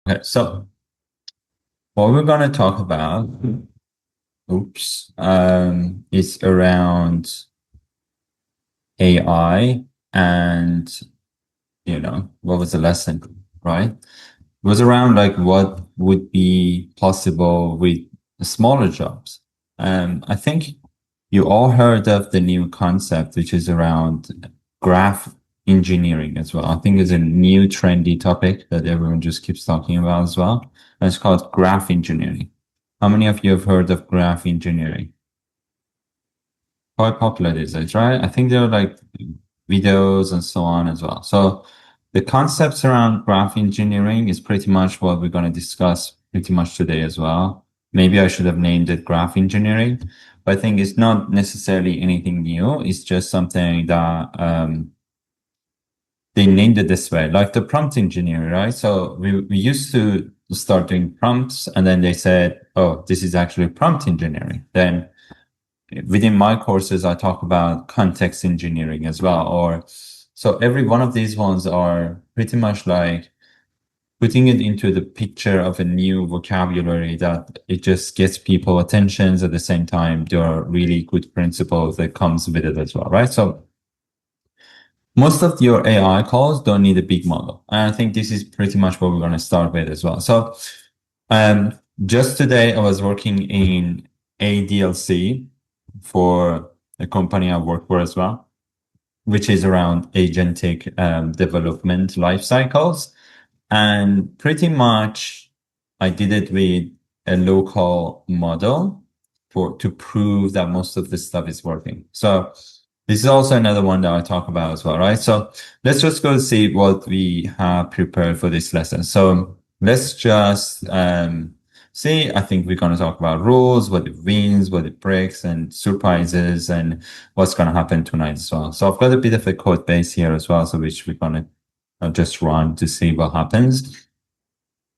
Okay, so what we're going to talk about, is around AI and, what was the lesson, right? It was around like what would be possible with smaller jobs. I think you all heard of the new concept, which is around graph engineering as well. I think it's a new trendy topic that everyone just keeps talking about as well. And it's called graph engineering. How many of you have heard of graph engineering? Quite popular these days, right? I think there are like videos and so on as well. So the concepts around graph engineering is pretty much what we're going to discuss pretty much today as well. Maybe I should have named it graph engineering, but I think it's not necessarily anything new. It's just something that they named it this way, like the prompt engineering, right? So we used to start doing prompts and then they said, oh, this is actually prompt engineering. Then within my courses, I talk about context engineering as well. Or so every one of these ones are pretty much like putting it into the picture of a new vocabulary that it just gets people attentions at the same time. There are really good principles that comes with it as well, right? So most of your AI calls don't need a big model. And I think this is pretty much what we're going to start with as well. So um, just today, I was working in ADLC for a company I work for as well, which is around agentic development life cycles. And pretty much I did it with a local model to prove that most of this stuff is working. So this is also another one that I talk about as well, right? So let's just go see what we have prepared for this lesson. So let's just see. I think we're going to talk about rules, what it means, what it breaks, and surprises, and what's going to happen tonight as well. So I've got a bit of a code base here as well, so which we're going to just run to see what happens.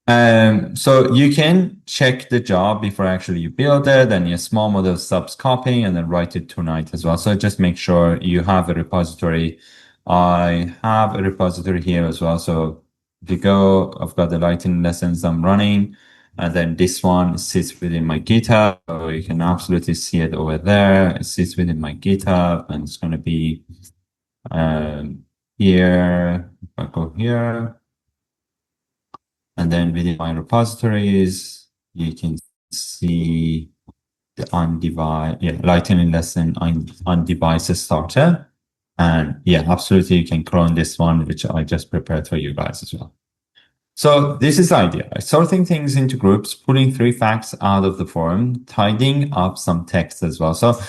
So you can check the job before actually you build it, and your small model stops copying and then write it tonight as well. So just make sure you have a repository. I have a repository here as well. So if you go, I've got the Lightning lessons I'm running, and then this one sits within my GitHub. So you can absolutely see it over there. It sits within my GitHub, and it's going to be here. If I go here. And then within my repositories, you can see the Lightning lesson on device starter. And yeah, absolutely, you can clone this one, which I just prepared for you guys as well. So this is the idea, right? Sorting things into groups, pulling three facts out of the form, tidying up some text as well. So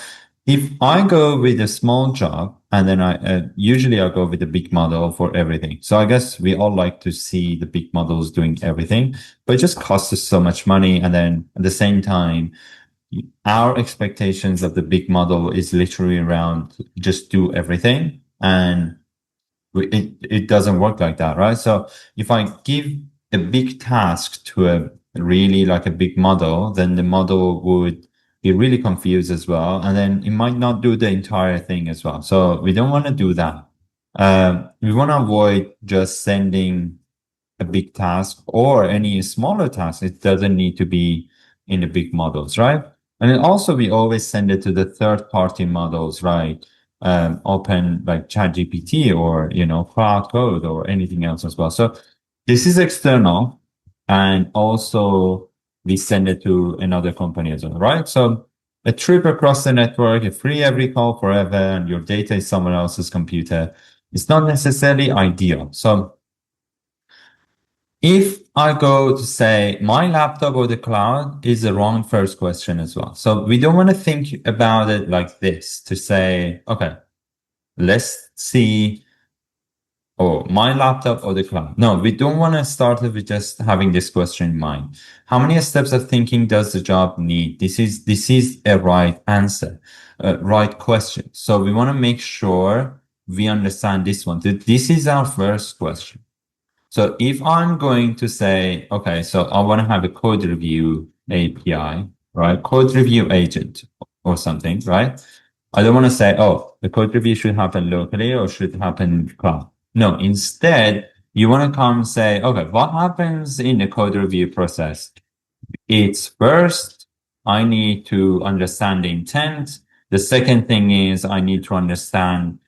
if I go with a small job and then I usually I go with a big model for everything. So I guess we all like to see the big models doing everything, but it just costs us so much money. And then at the same time, our expectations of the big model is literally around just do everything. And it doesn't work like that, right? So if I give a big task to a really like a big model, then the model would be really confused as well. And then it might not do the entire thing as well. So we don't want to do that. We want to avoid just sending a big task or any smaller task. It doesn't need to be in the big models, right? And then also we always send it to the third party models, right? Open like ChatGPT or, Cloud Code or anything else as well. So this is external and also we send it to another company as well, right? So a trip across the network, a free every call forever, and your data is someone else's computer. It's not necessarily ideal. So if I go to say my laptop or the cloud is the wrong first question as well. So we don't want to think about it like this to say, okay, let's see, my laptop or the cloud. No, we don't want to start with just having this question in mind. How many steps of thinking does the job need? This is a right answer, right question. So we want to make sure we understand this one. This is our first question. So if I'm going to say, okay, so I want to have a code review API, right? Code review agent or something, right? I don't want to say, oh, the code review should happen locally or should happen cloud. No, instead, you want to come say, okay, what happens in the code review process? It's first, I need to understand the intent. The second thing is I need to understand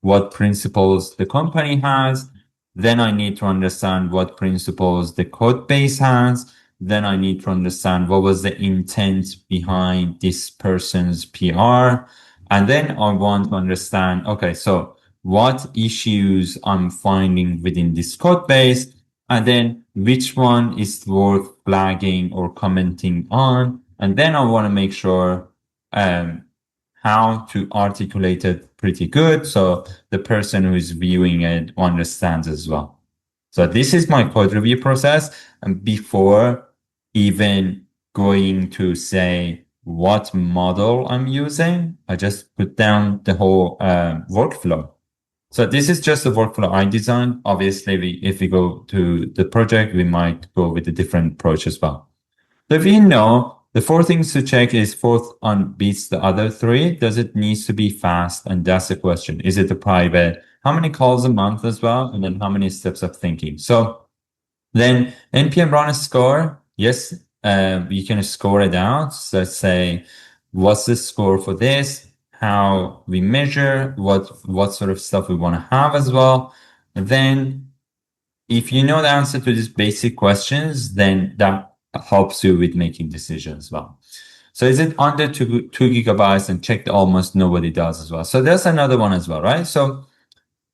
what principles the company has. Then I need to understand what principles the code base has. Then I need to understand what was the intent behind this person's PR. And then I want to understand, okay, so what issues I'm finding within this code base, and then which one is worth flagging or commenting on. And then I want to make sure how to articulate it pretty good so the person who is viewing it understands as well. So this is my code review process. And before even going to say what model I'm using, I just put down the whole workflow. So this is just a workflow I designed. Obviously, if we go to the project, we might go with a different approach as well. So if you know the four things to check is fourth on beats the other three, does it needs to be fast? And that's the question. Is it a private? How many calls a month as well? And then how many steps of thinking? So then NPM run a score. Yes, you can score it out. So let's say, what's the score for this? How we measure, what sort of stuff we want to have as well. And then if you know the answer to these basic questions, then that helps you with making decisions as well. So is it under 2 GB and checked almost nobody does as well. So there's another one as well, right? So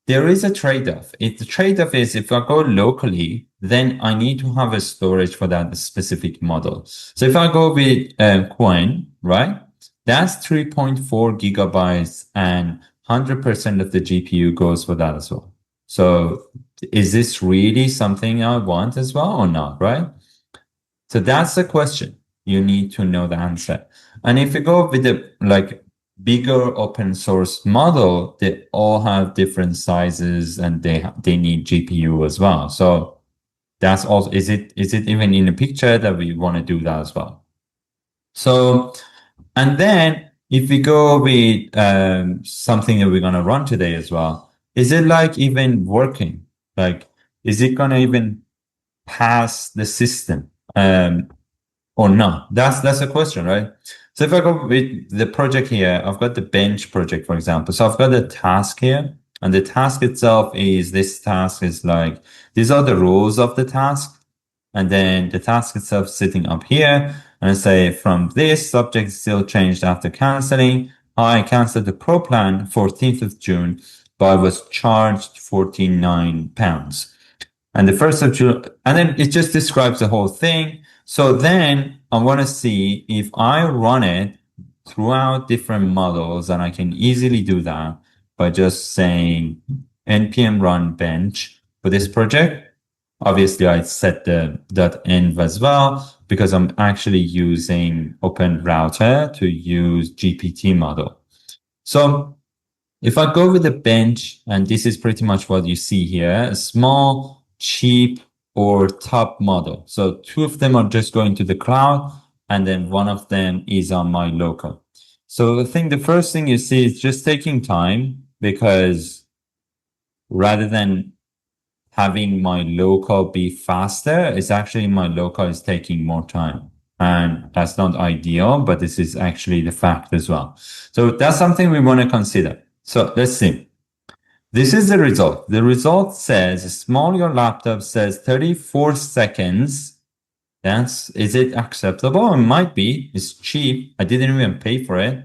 there is a trade-off. If the trade-off is if I go locally, then I need to have a storage for that specific model. So if I go with Coin, right? That's 3.4 GB and 100% of the GPU goes for that as well. So is this really something I want as well or not, right? So that's the question. You need to know the answer. And if you go with the bigger open source model, they all have different sizes and they need GPU as well. So that's also, is it even in the picture that we want to do that as well? So, and then if we go with something that we're going to run today as well, is it even working? Is it going to even pass the system? Or not? That's a question, right? So if I go with the project here, I've got the bench project, for example. So I've got a task here, and the task itself is this task is these are the rules of the task. And then the task itself sitting up here. And I say from this subject still changed after canceling. I canceled the pro plan 14th of June, but I was charged £49. And the 1st of June, and then it just describes the whole thing. So then I want to see if I run it throughout different models, and I can easily do that by just saying npm run bench for this project. Obviously, I set the .env as well because I'm actually using Open Router to use GPT model. So if I go with the bench, and this is pretty much what you see here, a small, cheap, or top model. So two of them are just going to the cloud, and then one of them is on my local. So I think the first thing you see is just taking time, because rather than having my local be faster, it's actually my local is taking more time. And that's not ideal, but this is actually the fact as well. So that's something we want to consider. So let's see. This is the result. The result says, small your laptop says 34 seconds. Is it acceptable? It might be. It's cheap. I didn't even pay for it.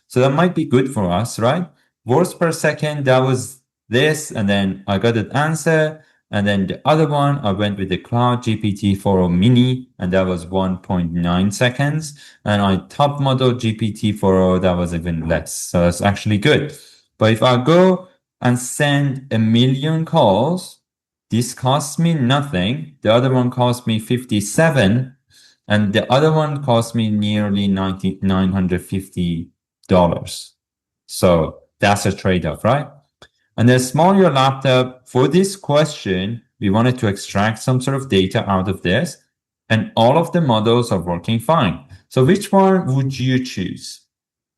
So that might be good for us, right? Words per second, that was this. And then I got an answer. And then the other one, I went with the Cloud GPT-4o Mini, and that was 1.9 seconds. And on top model GPT-4o, that was even less. So that's actually good. But if I go and send 1 million calls, this costs me nothing. The other one cost me 57, and the other one cost me nearly $950. So that's a trade-off, right? And then small your laptop. For this question, we wanted to extract some sort of data out of this, and all of the models are working fine. So which one would you choose?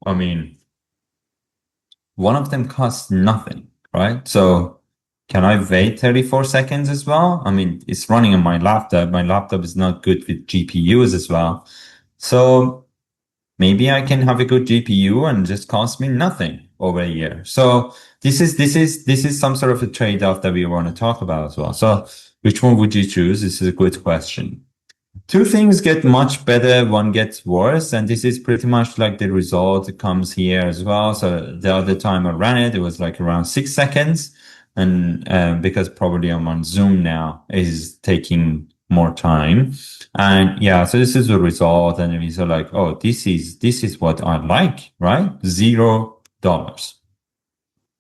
One of them costs nothing, right? So can I wait 34 seconds as well? I mean, it's running on my laptop. My laptop is not good with GPUs as well. So maybe I can have a good GPU and just cost me nothing over a year. So this is some sort of a trade-off that we want to talk about as well. So which one would you choose? This is a good question. Two things get much better, one gets worse, and this is pretty much like the result comes here as well. So the other time I ran it, it was like around 6 seconds, and because probably I'm on Zoom now, is taking more time. And yeah, so this is the result, and we are like, oh, this is what I like, right? $0.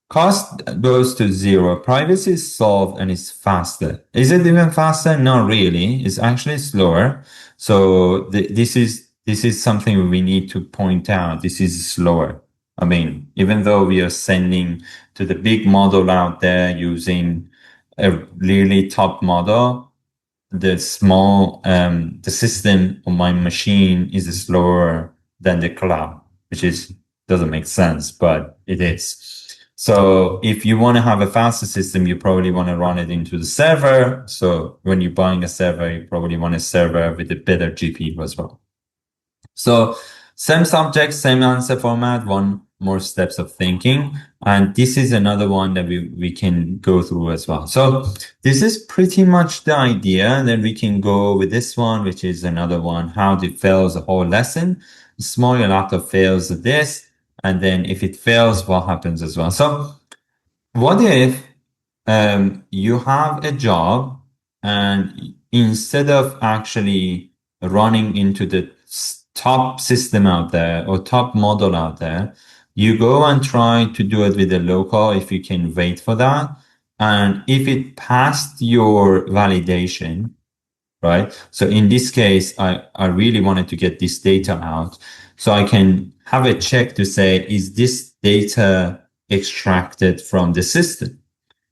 Cost goes to zero. Privacy is solved and it's faster. Is it even faster? Not really. It's actually slower. So this is something we need to point out. This is slower. I mean, even though we are sending to the big model out there using a really top model, the system on my machine is slower than the cloud, which is doesn't make sense, but it is. So if you want to have a faster system, you probably want to run it into the server. So when you're buying a server, you probably want a server with a better GPU as well. So same subject, same answer format, one more steps of thinking. And this is another one that we can go through as well. So this is pretty much the idea. And then we can go with this one, which is another one, how to fails a whole lesson. Small laptop fails this. And then if it fails, what happens as well? So what if you have a job and instead of actually running into the top system out there or top model out there, you go and try to do it with the local if you can wait for that. And if it passed your validation, right? So in this case, I really wanted to get this data out. So I can have a check to say, is this data extracted from the system?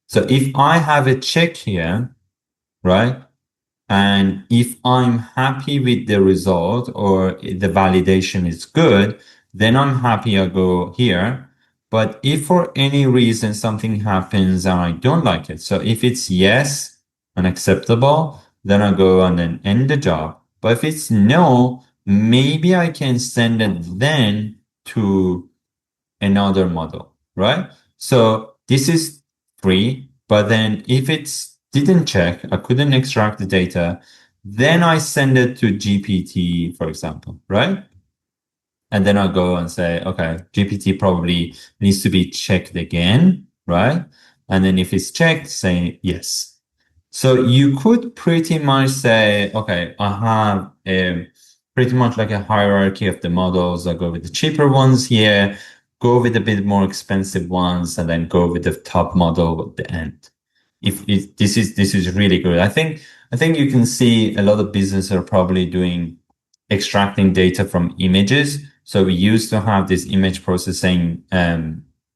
So if I have a check here, right? And if I'm happy with the result or the validation is good, then I'm happy I go here. But if for any reason something happens and I don't like it, so if it's yes, unacceptable, then I go and then end the job. But if it's no, maybe I can send it then to another model, right? So this is free, but then if it's didn't check, I couldn't extract the data, then I send it to GPT, for example, right? And then I go and say, okay, GPT probably needs to be checked again, right? And then if it's checked, say yes. So you could pretty much say, okay, I have pretty much like a hierarchy of the models. I go with the cheaper ones here, go with a bit more expensive ones, and then go with the top model at the end. If this is really good. I think you can see a lot of businesses are probably doing extracting data from images. So we used to have this image processing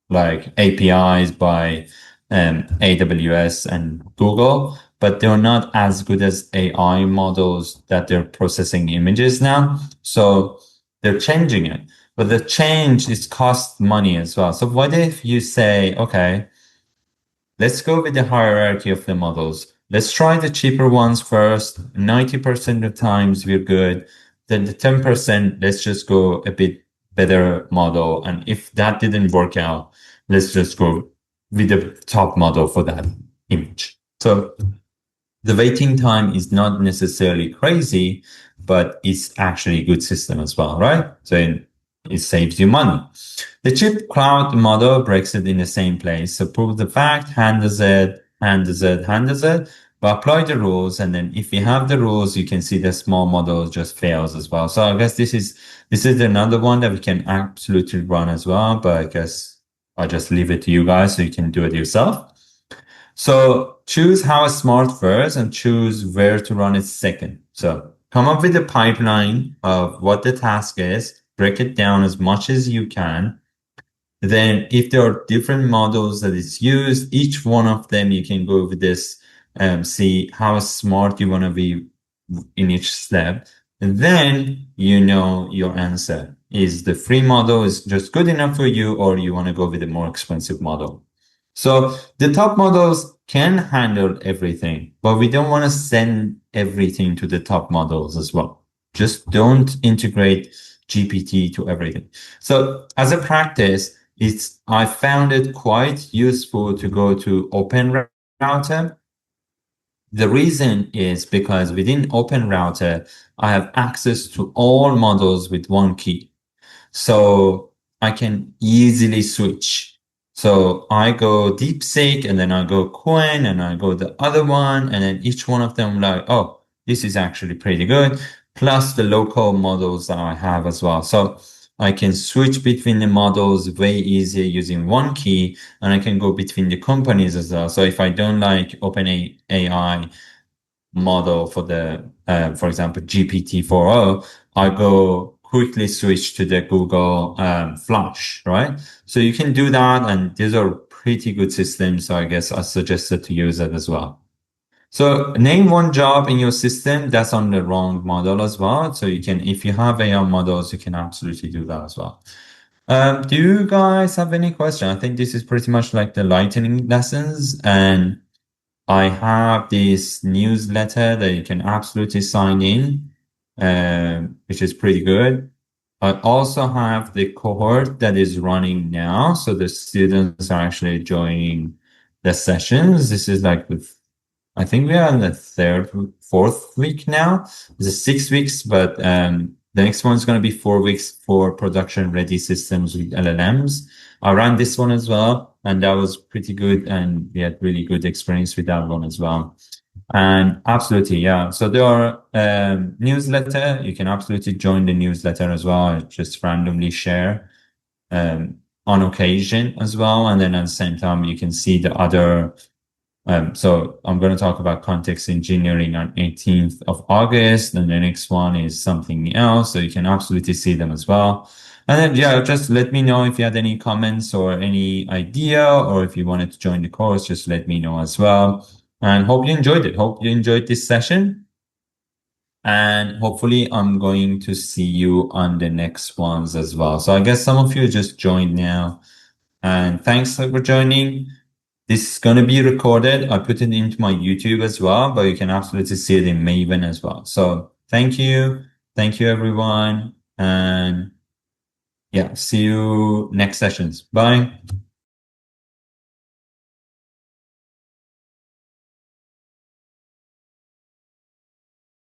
like APIs by AWS and Google, but they're not as good as AI models that they're processing images now. So they're changing it, but the change is cost money as well. So what if you say, okay, let's go with the hierarchy of the models. Let's try the cheaper ones first. 90% of the times we're good. Then the 10%, let's just go a bit better model. And if that didn't work out, let's just go with the top model for that image. So the waiting time is not necessarily crazy, but it's actually a good system as well, right? So it saves you money. The cheap cloud model breaks it in the same place. So prove the fact, handles it, but apply the rules. And then if you have the rules, you can see the small model just fails as well. So I guess this is another one that we can absolutely run as well, but I guess I'll just leave it to you guys so you can do it yourself. So choose how smart first and choose where to run it second. So come up with a pipeline of what the task is, break it down as much as you can. Then if there are different models that is used, each one of them, you can go over this, see how smart you want to be in each step. And then you know your answer. Is the free model is just good enough for you, or you want to go with a more expensive model? So the top models can handle everything, but we don't want to send everything to the top models as well. Just don't integrate GPT to everything. So as a practice, I found it quite useful to go to Open Router. The reason is because within Open Router, I have access to all models with one key. So I can easily switch. So I go DeepSeek and then I go Coin and I go the other one. And then each one of them like, oh, this is actually pretty good. Plus the local models that I have as well. So I can switch between the models way easier using one key, and I can go between the companies as well. So if I don't like OpenAI model for for example, GPT-4o, I go quickly switch to the Google Flash, right? So you can do that, and these are pretty good systems. So I guess I suggested to use it as well. So name one job in your system that's on the wrong model as well. So you can, if you have AI models, you can absolutely do that as well. Do you guys have any question? I think this is pretty much like the lightning lessons, and I have this newsletter that you can absolutely sign in, which is pretty good. I also have the cohort that is running now. So the students are actually joining the sessions. This is like I think we are in the fourth week now. This is 6 weeks, but the next one is going to be 4 weeks for production ready systems with LLMs. I ran this one as well, and that was pretty good, and we had really good experience with that one as well. And absolutely, yeah. So there are newsletter. You can absolutely join the newsletter as well. I just randomly share on occasion as well, and then at the same time you can see the other so I'm going to talk about context engineering on 18th of August, and the next one is something else. So you can absolutely see them as well. And then, yeah, just let me know if you had any comments or any idea, or if you wanted to join the course, just let me know as well. And hope you enjoyed it. Hope you enjoyed this session. And hopefully I'm going to see you on the next ones as well. So I guess some of you just joined now. And thanks for joining. This is going to be recorded. I put it into my YouTube as well, but you can absolutely see it in Maven as well. So thank you. Thank you, everyone. And yeah, see you next sessions. Bye.